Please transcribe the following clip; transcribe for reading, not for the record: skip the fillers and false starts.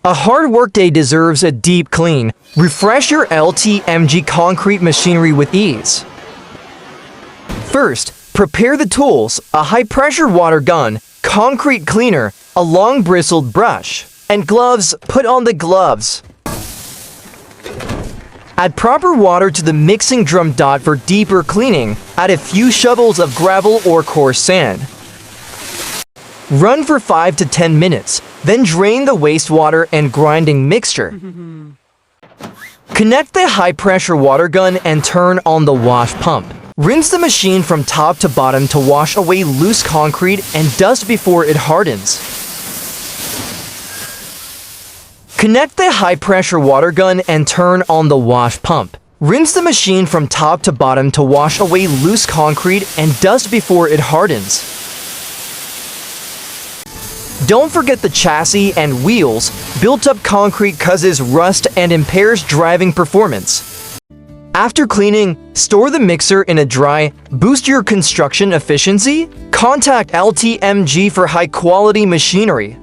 A hard workday deserves a deep clean. Refresh your LTMG concrete machinery with ease. First, prepare the tools: a high-pressure water gun, concrete cleaner, a long bristled brush, and gloves. Put on the gloves. Add proper water to the mixing drum. For deeper cleaning, add a few shovels of gravel or coarse sand. Run for 5 to 10 minutes, then drain the wastewater and grinding mixture. Connect the high-pressure water gun and turn on the wash pump. Rinse the machine from top to bottom to wash away loose concrete and dust before it hardens. Connect the high-pressure water gun and turn on the wash pump. Rinse the machine from top to bottom to wash away loose concrete and dust before it hardens. Don't forget the chassis and wheels. Built-up concrete causes rust and impairs driving performance. After cleaning, store the mixer in a dry. Boost your construction efficiency. Contact LTMG for high-quality machinery.